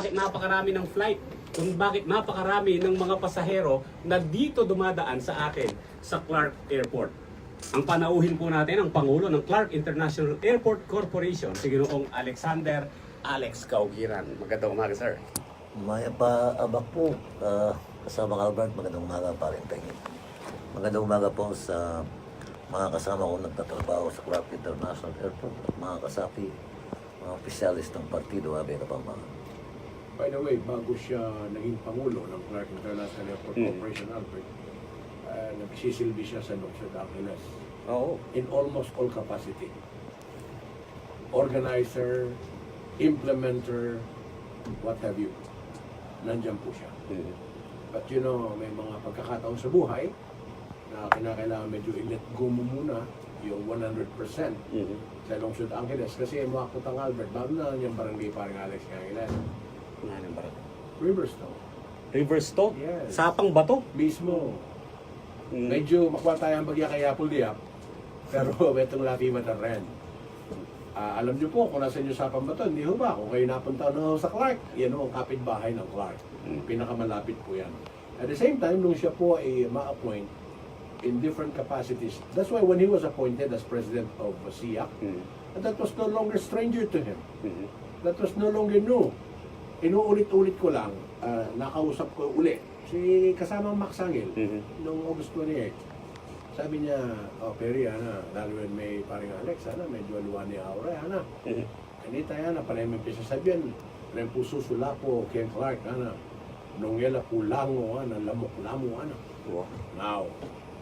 bakit napakarami ng flight, kung bakit napakarami ng mga pasahero na dito dumadaan sa atin sa Clark Airport. Ang panauhin po natin ang Pangulo ng Clark International Airport Corporation, si Ginoong Alexander Alex Cauguiran. Magandang umaga, sir. Maya pa abak po, kasama Albert, magandang umaga paring Pengin. Magandang umaga po sa mga kasama ko nagtatrabaho sa Clark International Airport at mga kasapi, mga opisyalis ng partido, Abe na Pambangan. By the way, bago siya naging Pangulo ng Clark International Airport Corporation, Albert, nagsisilbi siya sa Lungsod Angeles. Oo. In almost all capacity. Organizer, implementer, what have you. Nandyan po siya. But you know, may mga pagkakataon sa buhay na kinakailangan medyo i-let go mo muna yung 100% sa Lungsod Angeles. Kasi mga putang Albert, bago na yung barangay parang Alex Angeles. Ano ba? Riverstone. Riverstone? Yes. Sapang Bato? Mismo. Medyo makuha tayo ang bagya kay Apple Diap. Pero itong Lapi Mataran. Alam niyo po kung nasa inyo sa Pambaton, hindi ho ba? Kung kayo napunta na sa Clark, yan ho ang kapitbahay ng Clark. Pinakamalapit po yan. At the same time, nung siya po ay ma-appoint in different capacities, that's why when he was appointed as president of SIAC, that was no longer stranger to him. That was no longer new. Inuulit-ulit ko lang, nakausap ko uli si kasama Max Angel noong August 28. Sabi niya, oh Perry, lalo yun may paring Alex, medyo luwan ni Aura, kanita yan, panay may pisasabihan, panay po susulapo, Ken Clark, nung yala pulango, lamok-lamo, Wow. Now,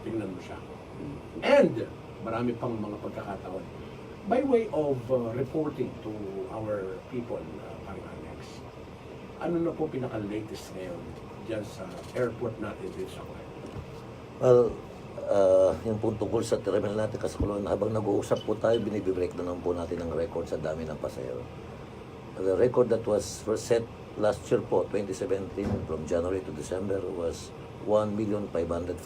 tingnan mo siya. And, marami pang mga pagkakataon. By way of reporting to our people, paring Alex, ano na po pinaka-latest ngayon dyan sa airport natin dito sa Clark? Well, yung po tungkol sa terminal natin kasakuluan, habang nag-uusap po tayo, binibreak na naman po natin ang record sa dami ng pasahero. The record that was first set last year po, 2017, from January to December, was 1,514,000.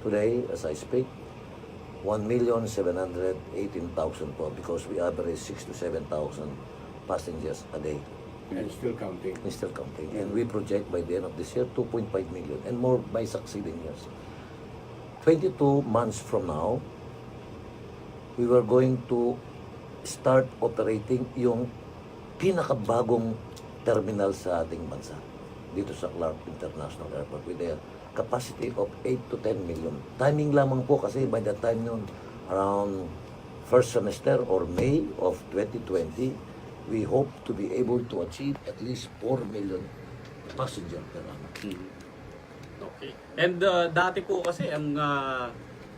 Today, as I speak, 1,718,000 po, because we average 6,000 to 7,000 passengers a day. And still counting. We're still counting. And we project by the end of this year, 2.5 million and more by succeeding years. 22 months from now, we were going to start operating yung pinakabagong terminal sa ating bansa dito sa Clark International Airport with a capacity of 8 to 10 million. Timing lamang po kasi by the time noon, around first semester or May of 2020, we hope to be able to achieve at least 4 million passenger per annum. Okay. And dati po kasi ang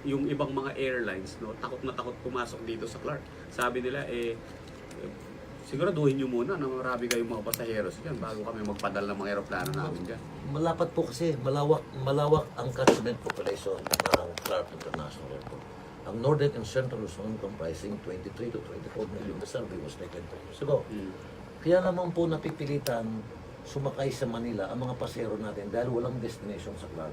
yung ibang mga airlines, no, takot na takot pumasok dito sa Clark. Sabi nila siguraduhin niyo muna na marami kayong mga pasaheros diyan bago kami magpadala ng mga eroplano namin diyan. Malapat po kasi, malawak ang catchment population ng Clark International Airport. Ang Northern and Central Luzon comprising 23 to 24 million. The survey was taken 2 years ago. Kaya naman po napipilitan sumakay sa Manila ang mga pasahero natin dahil walang destination sa Clark.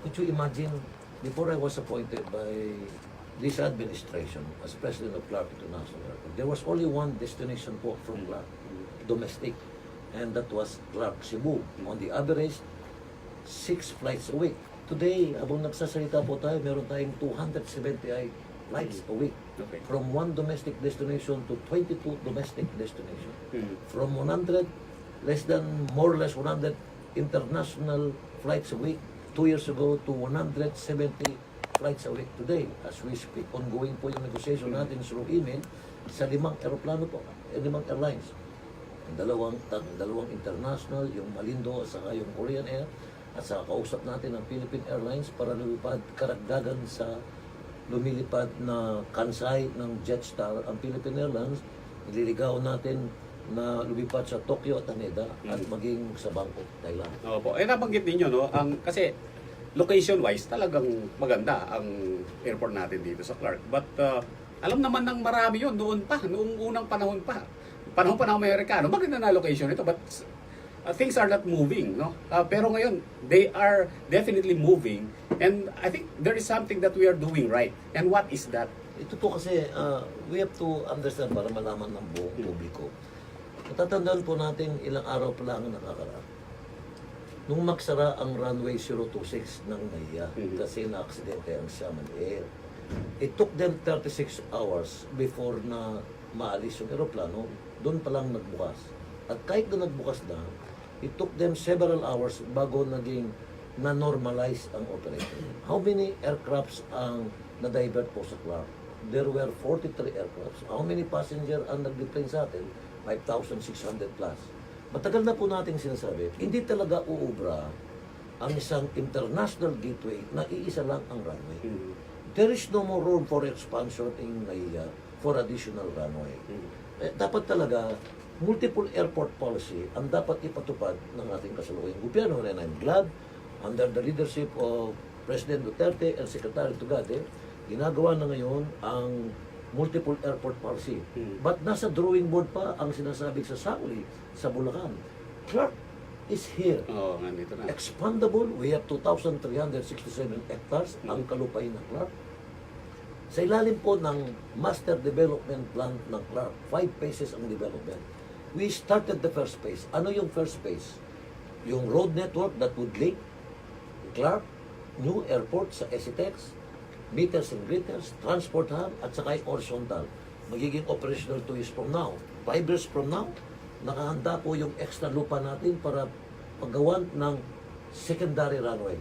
Could you imagine, before I was appointed by this administration as president of Clark International Airport, there was only one destination po from Clark, domestic, and that was Clark, Cebu. On the average, 6 flights a week. Today, habang nagsasalita po tayo, meron tayong 278 flights a week. Okay. From one domestic destination to 22 domestic destinations. From 100, more or less 100 international flights a week 2 years ago to 170 flights a week today. As we speak, ongoing po yung negotiation natin through email sa 5 aeroplano po, 5 airlines. Ang dalawang international, yung Malindo at saka yung Korean Air, at saka kausap natin ang Philippine Airlines para lumipad karagdagan sa lumilipad na kansay ng Jetstar. Ang Philippine Airlines, nililigaw natin na lumipad sa Tokyo at Haneda at maging sa Bangkok, Thailand. Opo. Nabanggit ninyo, no, kasi location-wise talagang maganda ang airport natin dito sa Clark. But alam naman ng marami yun noong unang panahon pa. Panahon pa ng Amerikano, maganda na location ito, but things are not moving, no? Pero ngayon, they are definitely moving, and I think there is something that we are doing right. And what is that? Ito po kasi, we have to understand para malaman ng buong publiko. Natatandaan po natin ilang araw pa lang ang nakakaraan. Nung magsara ang runway 026 ng NAIA, kasi na-aksidente ang Xiamen Air. It took them 36 hours before na maalis yung aeroplano, doon pa lang nagbukas. At kahit na nagbukas na, it took them several hours bago naging na-normalize ang operation. How many aircrafts ang na-divert po sa Clark? There were 43 aircrafts. How many passenger ang nag-deplane sa atin? 5,600 plus. Matagal na po nating sinasabi, hindi talaga uubra ang isang international gateway na iisa lang ang runway. There is no more room for expansion in NAIA for additional runway. Dapat talaga, multiple airport policy ang dapat ipatupad ng ating kasalukuyang gobyerno. And I'm glad, under the leadership of President Duterte and Secretary Tugade, ginagawa na ngayon ang multiple airport policy. But nasa drawing board pa ang sinasabi sa Sauli, sa Bulacan. Clark is here. Oo, nandito na. Expandable, we have 2,367 hectares ang kalupay ng Clark. Sa ilalim po ng Master Development Plan ng Clark, 5 phases ang development. We started the first phase. Ano yung first phase? Yung road network that would link Clark, new airport sa SETEX, meters and greeters, transport hub, at saka yung horizontal. Magiging operational 2 years from now. 5 years from now, nakahanda po yung extra lupa natin para paggawan ng secondary runway.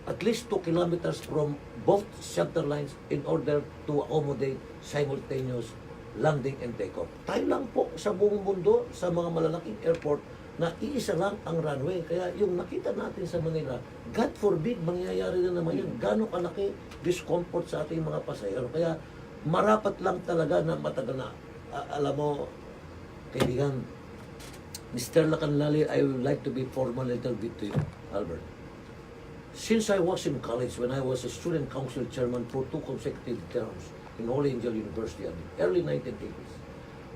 At least 2 kilometers from both center lines in order to accommodate simultaneous landing and takeoff. Tayo lang po sa buong mundo, sa mga malalaking airport, na iisa lang ang runway. Kaya yung nakita natin sa Manila, God forbid, mangyayari na naman yun. Gano'ng kalaki discomfort sa ating mga pasahero. Kaya marapat lang talaga na matagal na. Alam mo, kaibigan, Mr. Lacanlali, I would like to be formal a little bit to you, Albert. Since I was in college, when I was a student council chairman for 2 consecutive terms in Holy Angel University in the early 1980s,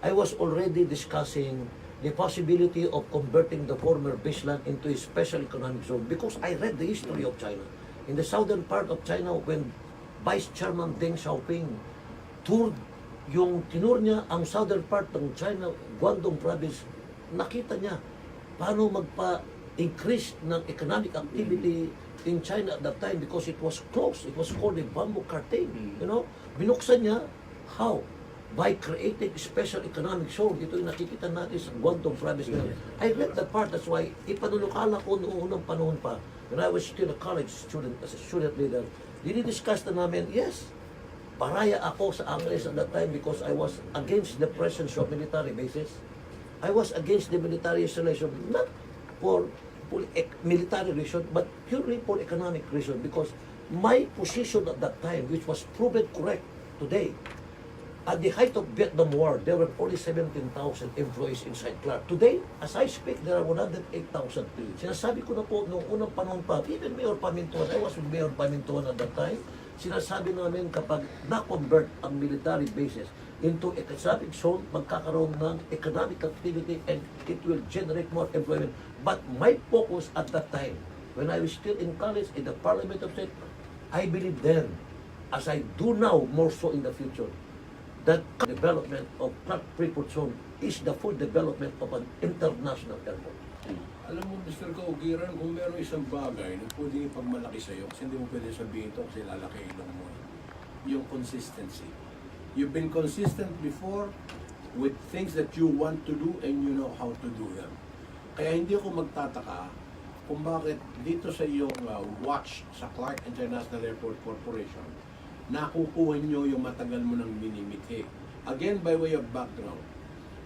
I was already discussing the possibility of converting the former baseline into a special economic zone because I read the history of China. In the southern part of China, when Vice Chairman Deng Xiaoping tinur niya ang southern part ng China, Guangdong province, nakita niya paano magpa-increase ng economic activity in China at that time because it was closed. It was called the bamboo cartel. You know, binuksan niya how? By creating special economic zone. Ito yung nakikita natin sa Guangdong province. I read that part. That's why ipanunukala ko noong unang panahon pa. When I was still a college student, as a student leader, dinidiscuss na namin, yes, paraya ako sa Angeles at that time because I was against the presence of military bases. I was against the military installation, not for military reason, but purely for economic reason because my position at that time, which was proven correct today, at the height of Vietnam War, there were only 17,000 employees inside Clark. Today, as I speak, there are 108,000. Sinasabi ko na po, noong unang panahon pa, even Mayor Pamintuan, I was with Mayor Pamintuan at that time, sinasabi namin kapag na-convert ang military bases into economic zone, magkakaroon ng economic activity and it will generate more employment. But my focus at that time, when I was still in college, in the Parliament of State, I believe then, as I do now, more so in the future, that development of Clark Freeport Zone is the full development of an international airport. Alam mo, Mr. Cauguiran, kung meron isang bagay na pwedeng ipagmalaki sa'yo, kasi hindi mo pwede sabihin ito kasi lalaki ilong mo, yung consistency. You've been consistent before with things that you want to do and you know how to do them. Kaya hindi ako magtataka kung bakit dito sa iyong watch sa Clark International Airport Corporation, nakukuha nyo yung matagal mo nang minimithi. Again, by way of background,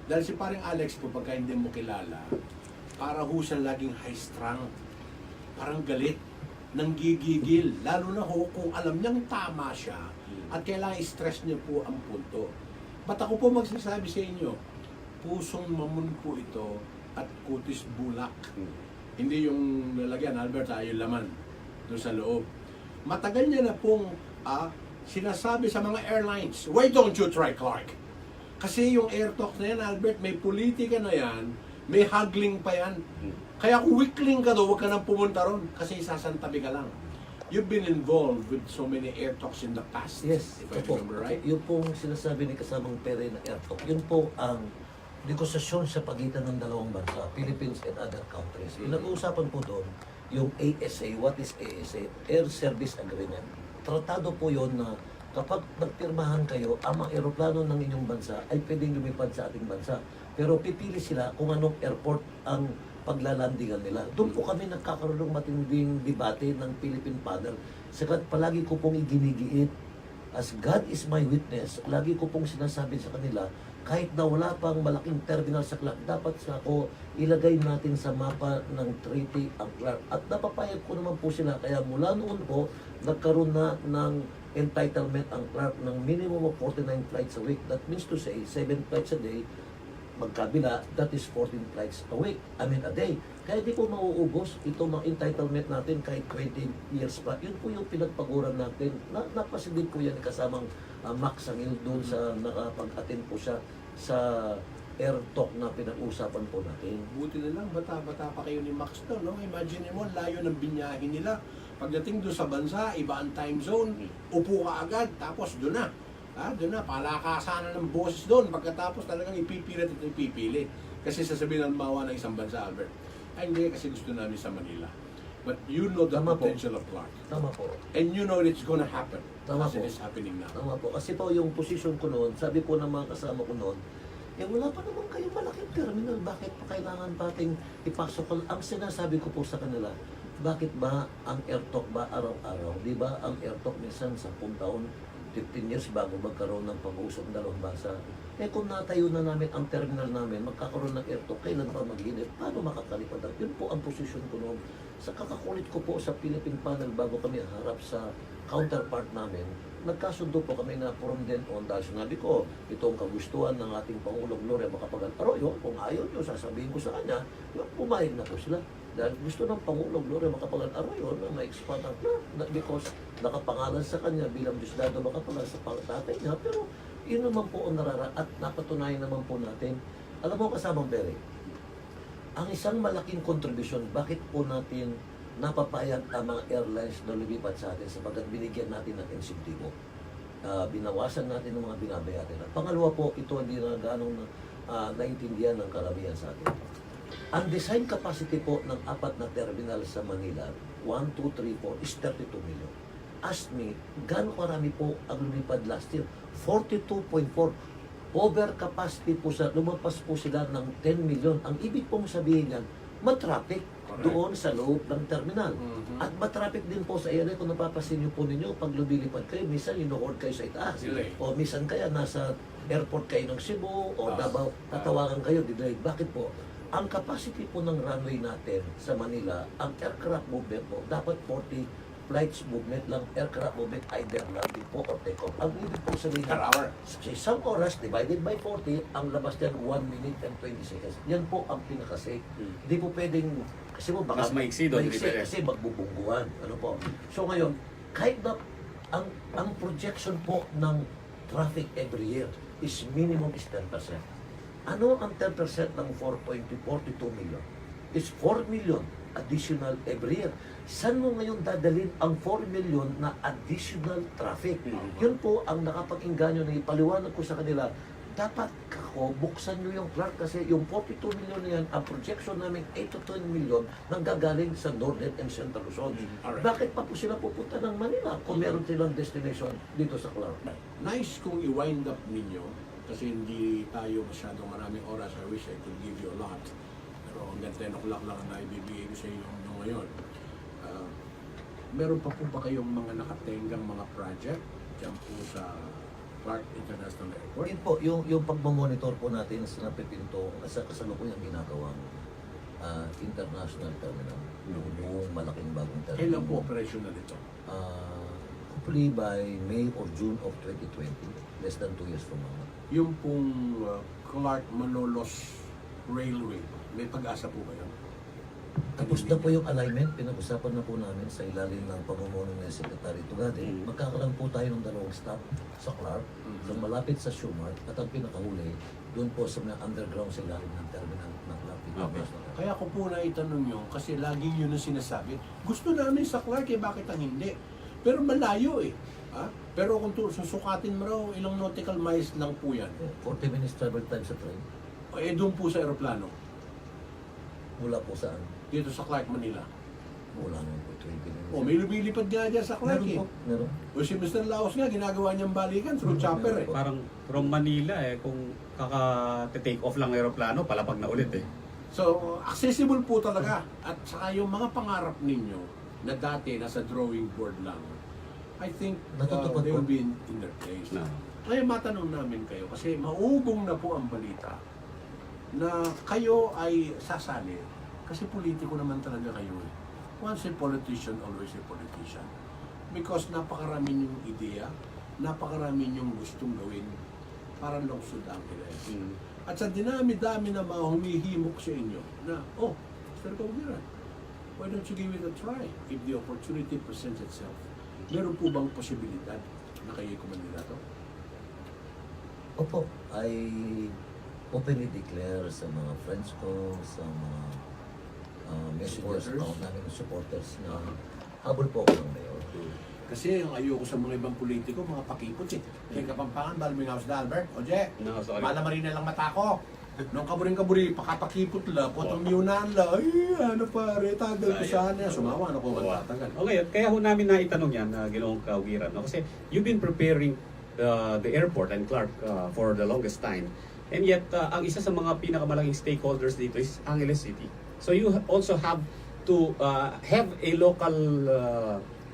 dahil si paring Alex po, pagka hindi mo kilala, para ho siya laging high-strung, parang galit, nanggigigil, lalo na ho kung alam niyang tama siya at kailangan i-stress niyo po ang punto. Ba't ako po magsasabi sa inyo, pusong mamon po ito at kutis bulak. Hindi yung lalagyan, Albert, yung laman doon sa loob. Matagal niya na pong sinasabi sa mga airlines, why don't you try Clark? Kasi yung air talk na yan, Albert, may politika na yan, may haggling pa yan. Kaya kung weakling ka doon, huwag ka nang pumunta ron kasi sasantabi ka lang. You've been involved with so many air talks in the past, Yes, if I remember right. Yung pong sinasabi ni kasamang Perry na air talk, yun po ang negosasyon sa pagitan ng dalawang bansa, Philippines and other countries. Pinag-uusapan po doon yung ASA. What is ASA? Air Service Agreement. Tratado po yon na kapag nagpirmahan kayo, ang mga eroplano ng inyong bansa ay pwedeng lumipad sa ating bansa. Pero pipili sila kung anong airport ang paglalandingan nila. Doon po kami nagkakaroon ng matinding debate ng Philippine panel. Sagat palagi ko pong iginigiit, as God is my witness, lagi ko pong sinasabi sa kanila, kahit na wala pang malaking terminal sa Clark, dapat sa ako ilagay natin sa mapa ng treaty ang Clark. At napapayag ko naman po sila, kaya mula noon po, nagkaroon na ng entitlement ang Clark ng minimum of 49 flights a week. That means to say, 7 flights a day, magkabila, that is 14 flights a week. I mean, a day. Kaya di po mauubos ito mga entitlement natin kahit 20 years pa. Yun po yung pinagpaguran natin. Napasilip po yan kasamang Max Sangil doon sa nakapag-attend po siya sa air talk na pinag-usapan po natin. Buti na lang, bata-bata pa kayo ni Max doon, no? Imagine mo, layo ng binyahin nila. Pagdating doon sa bansa, iba ang time zone, upo ka agad, tapos doon na. Doon na, palakasan na ng boses doon. Pagkatapos talagang ipipilit at ipipilit. Kasi sasabihin ng mawa ng isang bansa, Albert, ay hindi, kasi gusto namin sa Manila. But you know the Tama po. potential of Clark. Tama po. And you know it's gonna happen. Tama as po. it is happening now. Tama po. Kasi po yung position ko noon, sabi po ng mga kasama ko noon, wala pa naman kayong malaking terminal. Bakit pa kailangan pating ipasok? Ang sinasabi ko po sa kanila, bakit ba ang airtalk ba araw-araw? Di ba ang airtalk minsan 10 taon, 15 years bago magkaroon ng pag-uusap ng dalawang bansa? Kung natayo na namin ang terminal namin, magkakaroon ng airtalk, kailan pa mag-init? Paano makakalipad? Yun po ang posisyon ko noon. Sa kakakulit ko po sa Philippine panel bago kami harap sa counterpart namin, nagkasundo po kami na from then on dahil sinabi ko, ito ang kagustuhan ng ating Pangulong Gloria Macapagal Arroyo, kung ayaw nyo, sasabihin ko sa kanya, pumayag na po sila. Dahil gusto ng Pangulong Gloria Macapagal Arroyo na ma-expand ang plan because nakapangalan sa kanya bilang Diosdado Macapagal sa tatay niya, pero yun naman po ang narara at napatunayan naman po natin. Alam mo kasamang Perry, ang isang malaking kontribusyon, bakit po natin napapayag ang mga airlines na lumipat sa atin sapagkat binigyan natin ng insentibo. Binawasan natin ng mga binabayaran. At pangalawa po, ito hindi na ganong naintindihan ng karamihan sa atin. Ang design capacity po ng 4 na terminal sa Manila, 1, 2, 3, 4, is 32 million. Ask me, gano'ng karami po ang lumipad last year? 42.4. Over capacity po sa, lumapas po sila ng 10 million. Ang ibig pong sabihin yan, matraffic doon sa loob ng terminal. At matraffic din po sa area kung napapasin niyo po ninyo pag lumilipad kayo, minsan ino-hold kayo sa itaas. O minsan kaya nasa airport kayo ng Cebu o Davao, tatawagan kayo, delayed. Bakit po? Ang capacity po ng runway natin sa Manila, ang aircraft movement po, dapat 40 flights movement lang, aircraft movement, either landing po or take off. Ang ibig po sabihin, Per hour. sa isang oras divided by 40, ang labas niyan 1 minute and 20 seconds. Yan po ang pinakasake. Hindi po pwedeng, kasi po baka Mas maiksi doon, maiksi di ba? kasi magbubungguan. Ano po? So ngayon, kahit na ang projection po ng traffic every year is minimum is 10%. Ano ang 10% ng 4.42 million? Is 4 million additional every year. Saan mo ngayon dadalhin ang 4 million na additional traffic? Yun po ang nakapag-inganyo na ipaliwanag ko sa kanila. Dapat kako, buksan nyo yung Clark kasi yung 42 million na yan, ang projection namin 8 to 10 million nang gagaling sa Northern and Central Luzon. Alright. Bakit pa po sila pupunta ng Manila kung meron silang destination dito sa Clark? Nice kung i-wind up ninyo kasi hindi tayo masyadong maraming oras. I wish I could give you a lot. Pero hanggang 10 o'clock lang na ibibigay ko sa inyo ngayon. Meron pa po ba kayong mga nakatenggang mga project dyan po sa Clark International Airport? Yun po, yung pagmamonitor po natin sa napipinto sa kasalukuyang ginagawang international terminal. Yung buong malaking bagong terminal. Kailan po operational ito? Hopefully by May or June of 2020, less than 2 years from now. Yung pong Clark Malolos Railway, may pag-asa po ba yan? Tapos na po yung alignment, pinag-usapan na po namin sa ilalim ng pamumuno ng Secretary Tugade. Magkakaroon po tayo ng 2 stop sa Clark, so malapit sa Shumart, at ang pinakahuli, doon po sa mga underground sa ilalim ng terminal ng Clark. Okay. Kaya ko po na itanong nyo, kasi lagi yun ang sinasabi, gusto namin sa Clark bakit ang hindi? Pero malayo Pero kung susukatin mo raw, ilang nautical miles lang po yan. 40 minutes travel time sa train. doon po sa aeroplano, Mula po saan? dito sa Clark, Manila. Wala naman po ito yung O, may lumilipad nga dyan sa Clark Meron eh. po, meron. O si Mr. Laos nga, ginagawa niyang balikan through chopper eh. Parang from Manila kung kaka-take off lang aeroplano, palapag na ulit So, accessible po talaga. At saka yung mga pangarap ninyo na dati nasa drawing board lang, I think Natutupad they will po. be in their place. Na. Kaya matanong namin kayo, kasi maugong na po ang balita na kayo ay sasali. Kasi politiko naman talaga kayo eh. Once a politician, always a politician. Because napakarami niyong ideya, napakarami niyong gustong gawin para lungsod ang Angeles. At sa dinami-dami na mga humihimok sa inyo na, oh, Mr. Cauguiran, why don't you give it a try if the opportunity presents itself? Meron po bang posibilidad na kayo kumandidato? Opo, I openly declare sa mga friends ko, sa mga messages Supporters? account namin, supporters na habol po ako ng mayor. Kasi yung ayoko sa mga ibang politiko, mga pakipot eh. Kaya Kapampangan, Balming House Dalbert, Oje, No, sorry. malamarin na lang mata ko. Nung kaburing-kaburi, pakapakipot la, potong yunan la, ay, ano pare, tagal ko sana. Sumawa na ko magtatagal. Okay, kaya ho namin naitanong yan, Ginoong Cauguiran, no? Kasi you've been preparing the airport and Clark for the longest time. And yet, ang isa sa mga pinakamalaking stakeholders dito is Angeles City. So you also have to have a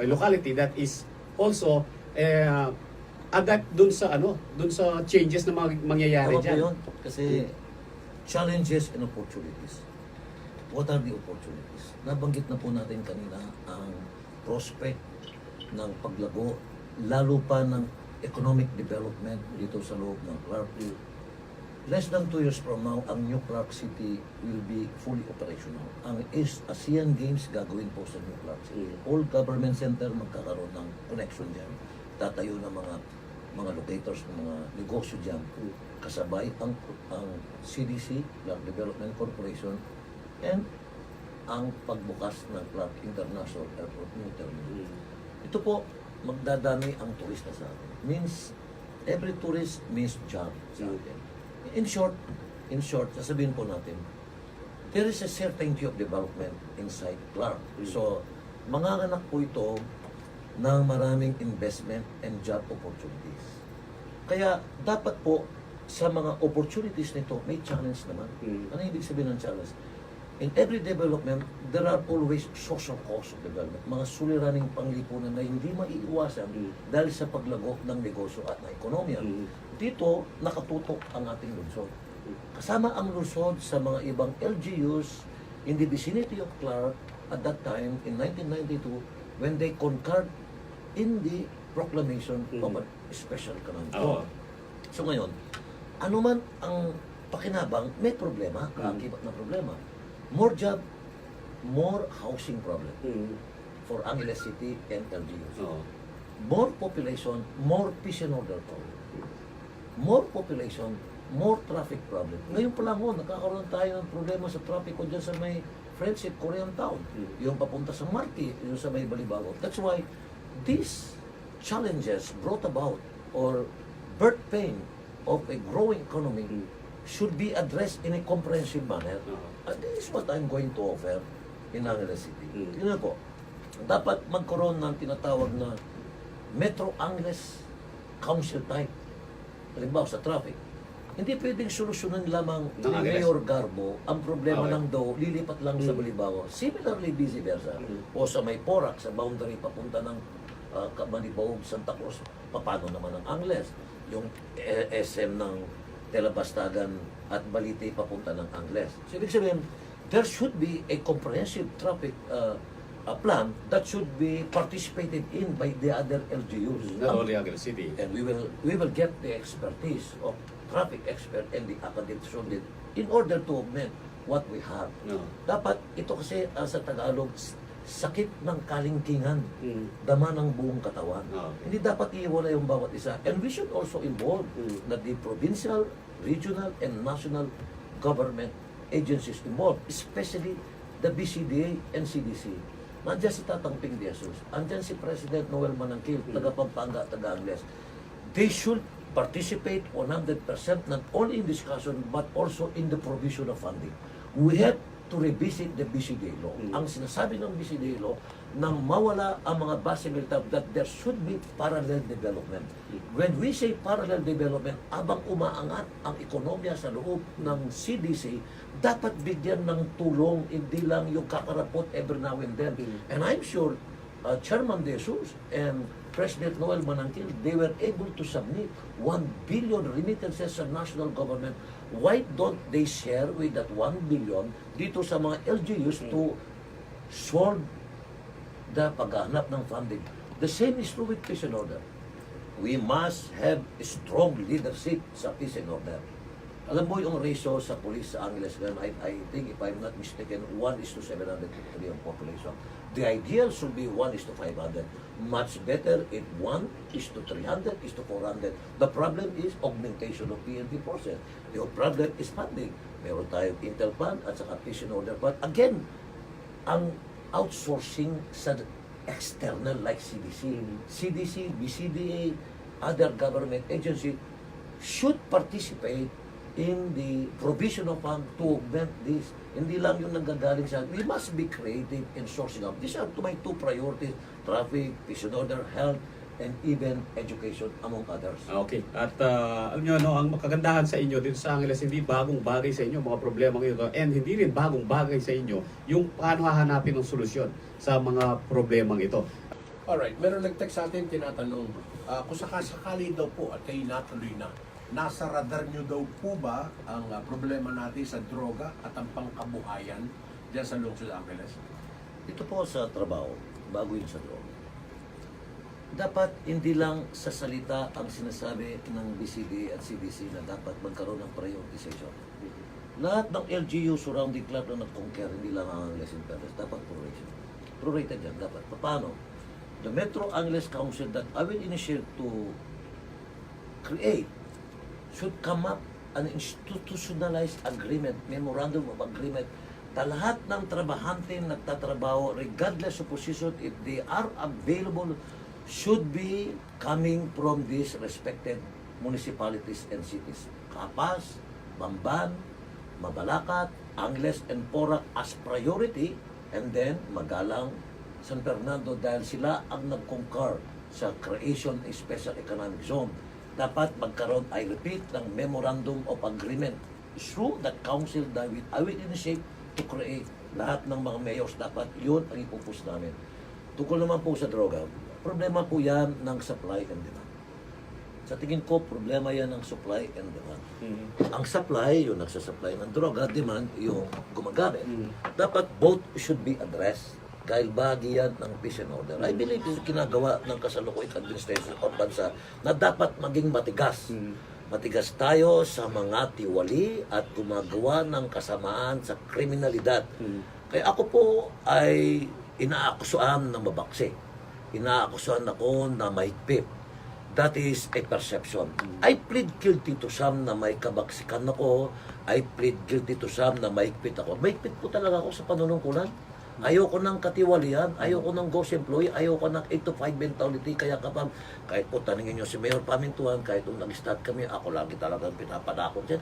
locality that is also adapt dun sa changes na mangyayari Tama po diyan. yun, kasi challenges and opportunities. What are the opportunities? Nabanggit na po natin kanina ang prospect ng paglago, lalo pa ng economic development dito sa loob ng Clark. Less than 2 years from now, ang New Clark City will be fully operational. Ang ASEAN Games gagawin po sa New Clark City. All government center magkakaroon ng connection dyan. Tatayo ng mga locators, ng mga negosyo dyan. Kasabay ang CDC, Clark Development Corporation, and ang pagbukas ng Clark International Airport New Terminal. Ito po, magdadami ang turista sa atin. Means, every tourist means job sa atin. In short, sasabihin po natin, there is a certainty of development inside Clark. So, manganganak po ito ng maraming investment and job opportunities. Kaya, dapat po, sa mga opportunities nito, may challenge naman. Ano ibig sabihin ng challenge? In every development, there are always social costs of development. Mga suliraning panglipunan na hindi maiiwasan dahil sa paglago ng negosyo at ng ekonomiya. Dito, nakatutok ang ating lungsod. Kasama ang lungsod sa mga ibang LGUs in the vicinity of Clark at that time, in 1992, when they concurred in the proclamation of a special economic zone. So ngayon, anuman ang pakinabang, may problema, kaakibat na problema. More job, more housing problem for Angeles City and LGUs. More population, more peace and order problem. More population, more traffic problem. Ngayon pa lang nagkakaroon tayo ng problema sa traffic ko dyan sa may Friendship Korean Town. Yung papunta sa Marti, yung sa may Balibago. That's why these challenges brought about or birth pain of a growing economy should be addressed in a comprehensive manner. And this is what I'm going to offer in Angeles City. Yun po, dapat magkaroon ng tinatawag na Metro Angeles Council type. Halimbawa sa traffic. Hindi pwedeng solusyonan lamang ni Mayor Garbo ang problema ng daw lilipat lang sa Balibago. Similarly, vice versa. O sa may Porac, sa boundary papunta ng Manibog, Santa Cruz, paano naman ang Angeles? Yung SM ng Telabastagan at Balite papunta ng Angeles. So, ibig sabihin, there should be a comprehensive traffic plan that should be participated in by the other LGUs. Not only Angeles City. And we will get the expertise of traffic expert and the academic student in order to augment what we have. Dapat ito kasi sa Tagalog, sakit ng kalingkingan, dama ng buong katawan. Hindi dapat iiwala yung bawat isa. And we should also involve na the provincial, regional, and national government agencies involved, especially the BCDA and CDC. Nandiyan si Tatang Ping De Jesus, andyan si President Noel Manangkil, taga Pampanga, taga Angeles. They should participate 100% not only in discussion but also in the provision of funding. We have to revisit the BCD law. Ang sinasabi ng BCD law, nang mawala ang mga base militar, that there should be parallel development. When we say parallel development, abang umaangat ang ekonomiya sa loob ng CDC, dapat bigyan ng tulong, hindi lang yung kakarapot every now and then. And I'm sure Chairman De Jesus and President Noel Manangkil, they were able to submit 1 billion remittances sa national government. Why don't they share with that 1 billion dito sa mga LGUs to solve the paghahanap ng funding? The same is true with peace and order. We must have strong leadership sa peace and order. Alam mo yung ratio sa police sa Angeles ngayon, I think if I'm not mistaken, 1:750 ang population. The ideal should be 1:500. Much better if 1:300, 400. The problem is augmentation of PNP forces. The problem is funding. Meron tayong Intel Fund at saka peace and order fund. Again, ang outsourcing sa external like CDC, BCDA, other government agency should participate in the provision of fund to augment this. Hindi lang yung nanggagaling sa... We must be creative in sourcing up. These are my two priorities: traffic, peace and order, health, and even education, among others. Okay. At alam nyo, ang makagandahan sa inyo dito sa Angeles, hindi bagong bagay sa inyo mga problema ito, and hindi rin bagong bagay sa inyo yung paano hahanapin ng solusyon sa mga problemang ito. Alright, meron nag-text sa atin, tinatanong, kung sakasakali daw po at kayo natuloy na, nasa radar nyo daw po ba ang problema natin sa droga at ang pangkabuhayan dyan sa lungsod Angeles? Ito po sa trabaho, bago yun sa droga. Dapat hindi lang sa salita ang sinasabi ng BCD at CDC na dapat magkaroon ng prioritization. Lahat ng LGU surrounding club na nag-conquer, hindi lang ang Angeles in Perez, dapat proration. Prorated yan, dapat. Paano? The Metro Angeles Council that I will initiate to create should come up an institutionalized agreement, memorandum of agreement, na lahat ng trabahante nagtatrabaho, regardless of position, if they are available, should be coming from these respected municipalities and cities. Kapas, Bamban, Mabalacat, Angeles, and Porac as priority, and then Magalang, San Fernando, dahil sila ang nag-concur sa creation ng special economic zone. Dapat magkaroon, I repeat, ng memorandum of agreement through that council that I will initiate to create. Lahat ng mga mayors, dapat yun ang ipupus namin. Tukol naman po sa droga, problema po yan ng supply and demand. Sa tingin ko, problema yan ng supply and demand. Ang supply, yung nagsasupply ng droga, demand, yung gumagamit. Dapat both should be addressed. Dahil bahagi yan ng peace and order. I believe yung ginagawa ng kasalukuyang administration o bansa na dapat maging matigas. Matigas tayo sa mga tiwali at gumagawa ng kasamaan sa kriminalidad. Kaya ako po ay inaakusuhan na mabaksi. Inaakusuhan ako na mahigpit. That is a perception. I plead guilty to some na may kabaksikan ako. I plead guilty to some na mahigpit ako. Mahigpit po talaga ako sa panunungkulan. Ayoko ng katiwalian, ayoko ng ghost employee, ayoko ng 8-to-5 mentality. Kaya kapag, kahit po taningin nyo si Mayor Pamintuan, kahit nung nag-start kami, ako lagi talagang pinapadakot dyan.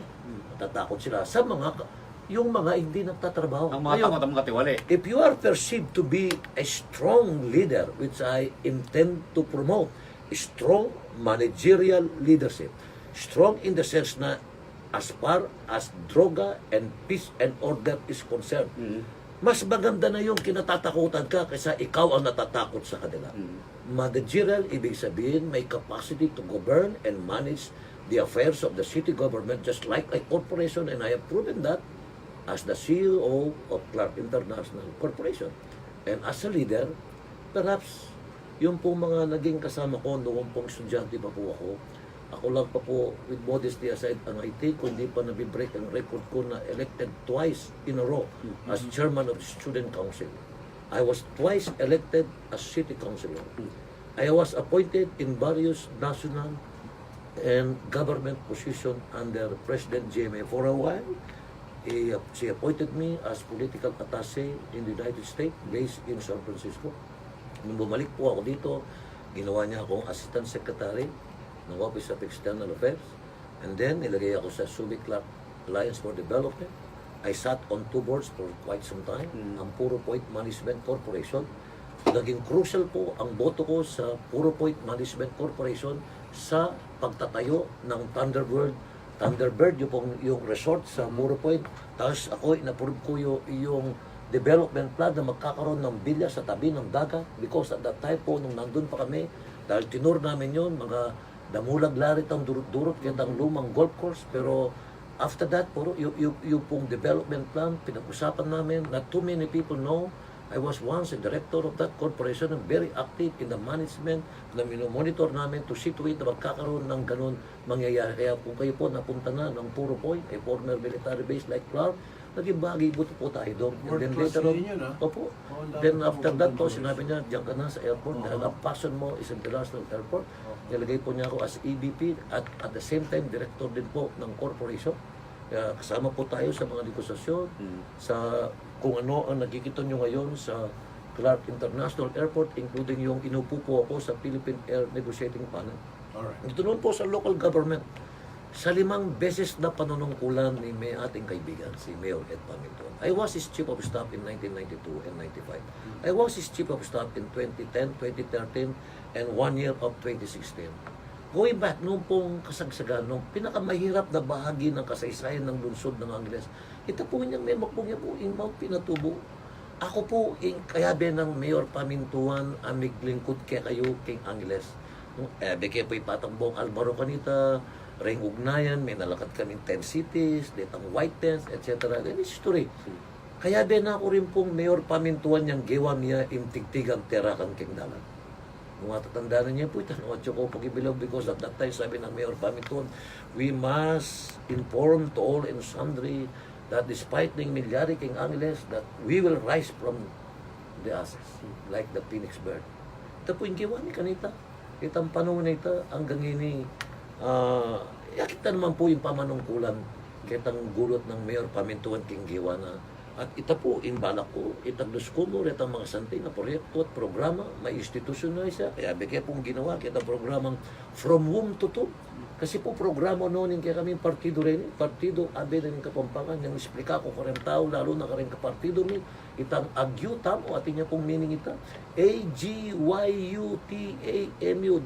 Natatakot sila sa mga, yung mga hindi nagtatrabaho. Ang mga takot ang mga tiwali. If you are perceived to be a strong leader, which I intend to promote, strong managerial leadership, strong in the sense na as far as droga and peace and order is concerned, mas maganda na yung kinatatakutan ka kaysa ikaw ang natatakot sa kanila. Managerial, ibig sabihin, may capacity to govern and manage the affairs of the city government just like a corporation, and I have proven that as the CEO of Clark International Corporation. And as a leader, perhaps yung pong mga naging kasama ko noong pong estudyante pa po ako lang pa po, with modesty aside, ang I think, hindi pa nabibreak ang record ko na elected twice in a row as chairman of the student council. I was twice elected as city councilor. I was appointed in various national and government position under President GMA. For a while, she appointed me as political attaché in the United States based in San Francisco. Nung bumalik po ako dito, ginawa niya akong assistant secretary ng Office of External Affairs. And then, nilagay ako sa Subic Clark Alliance for Development. I sat on 2 boards for quite some time. Ang Puro Point Management Corporation. Naging crucial po ang boto ko sa Puro Point Management Corporation sa pagtatayo ng Thunderbird, yung resort sa Puro Point. Tapos ako, inapprove ko yung development plan na magkakaroon ng bilya sa tabi ng dagat because at that time po, nung nandun pa kami, dahil tinur namin yun, mga damulag-larit ang durot-durot, kaya ang lumang golf course, pero after that, puro yung pong development plan, pinag-usapan namin, not too many people know, I was once a director of that corporation and very active in the management na minomonitor namin to situate na magkakaroon ng ganun mangyayari. Kaya kung kayo po napunta na ng Puro Point, a former military base like Clark, naging bagay buto po tayo doon. And then later on, opo. Then after that po, sinabi niya, diyan ka na sa airport dahil ang passion mo is international airport. Nilagay po niya ako as EVP at the same time, director din po ng corporation. Kaya kasama po tayo sa mga negosasyon, sa kung ano ang nakikita nyo ngayon sa Clark International Airport, including yung inupo po ako sa Philippine Air Negotiating Panel. Alright. Ito naman po sa local government. Sa 5 beses na panunungkulan ni may ating kaibigan, si Mayor Ed Pamintuan. I was his Chief of Staff in 1992 and 95. I was his Chief of Staff in 2010, 2013, and 1 year of 2016. Going back, noong pong kasagsagan, noong pinakamahirap na bahagi ng kasaysayan ng lungsod ng Angeles, ito po niyang may makpungya po, Mount Pinatubo. Ako po, kayabe ng Mayor Pamintuan, amig lingkod kaya kayo, King Angeles. Beke po ipatambong Alvaro Canita, Ring Ugnayan, may nalakat kami 10 cities, ditang White Tents, etc. Ganyan history. Kayabe na ako rin pong Mayor Pamintuan niyang gewa niya imtigtigang terakan King Dalan. Nung matatandaan niya po, itanong ko pagibilog because at that time, sabi ng Mayor Pamintuan, we must inform to all and sundry that despite ng milyari King Angeles, that we will rise from the ashes, like the phoenix bird. Ito po yung giwa ni kanita. Itang panahon na ito, hanggang ini, kita naman po yung pamanungkulan, kitang gulot ng Mayor Pamintuan King Giwa na. At ito po, imbalak ko, itagdos ko mo, itang mga santing na proyekto at programa, may institusyonal siya. Kaya bigay pong ginawa, kita programang From Womb to Tomb. Kasi po programa noon, kaya kami partido rin, partido abe ng Kapampangan, yung explika ko ka rin tao, lalo na ka rin kapartido mi, itang agyutam, o atin niya pong meaning ita, AGYUTAMU,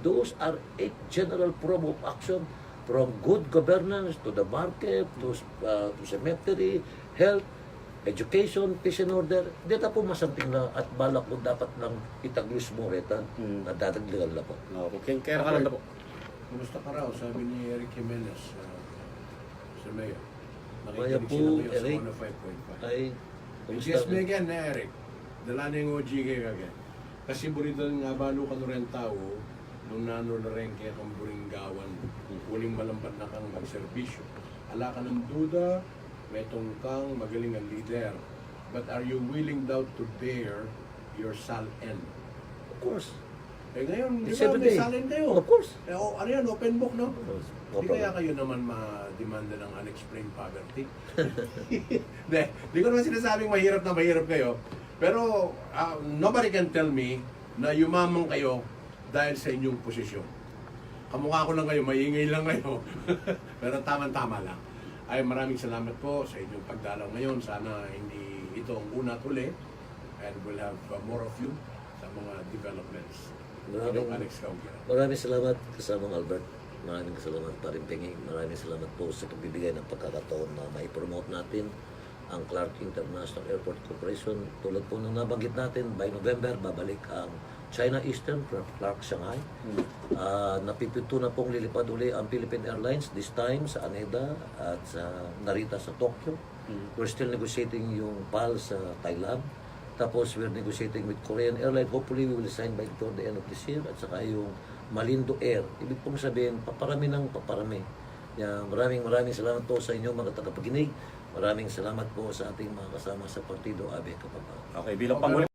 those are 8 general program of action, from good governance to the market, to cemetery, health, education, peace and order. Dito po masanting na at balak mo dapat lang itaglis mo retan na dadagdagan na po. Okay, kaya ka lang na po. Kumusta ka raw? Sabi ni Eric Jimenez sa Mayor. Kaya Nakikinig po, sila Mayor Eric, sa 105.5. ay, Yes, Megan na Eric. Dala na yung OG kayo kagaya. Kasi burito nga balo ka rin tao nung nano na rin kaya kang buring gawan. Huling malambat na kang magserbisyo. Ala ka ng duda, may tungkang magaling ang leader. But are you willing daw to bear your sal-en? of course. Eh ngayon, di It's ba every may day. sal-en kayo? Of course. Eh, ano yan, open book, no? No Di kaya problem. kayo naman ma-demanda ng unexplained poverty? Di ko naman sinasabing mahirap na mahirap kayo. Pero nobody can tell me na yumaman kayo dahil sa inyong posisyon. Kamukha ko lang kayo, maingay lang kayo. Pero tama-tama lang. Ay maraming salamat po sa inyong pagdalaw ngayon. Sana hindi ito ang una at huli. And we'll have more of you sa mga developments. Maraming salamat kasamang Albert. Maraming salamat pa rin Pingi. Maraming salamat po sa pagbibigay ng pagkakataon na mai-promote natin ang Clark International Airport Corporation. Tulad po nang nabanggit natin, by November, babalik ang China Eastern from Clark, Shanghai. Napipito na pong lilipad uli ang Philippine Airlines, this time sa Haneda at sa Narita sa Tokyo. We're still negotiating yung PAL sa Thailand. Tapos we're negotiating with Korean Airlines. Hopefully we will sign by before the end of this year. At saka yung Malindo Air. Ibig pong sabihin, paparami ng paparami. Maraming salamat po sa inyo mga tagapaginig. Maraming salamat po sa ating mga kasama sa Partido AB Kapampangan. Okay, bilang pangulo.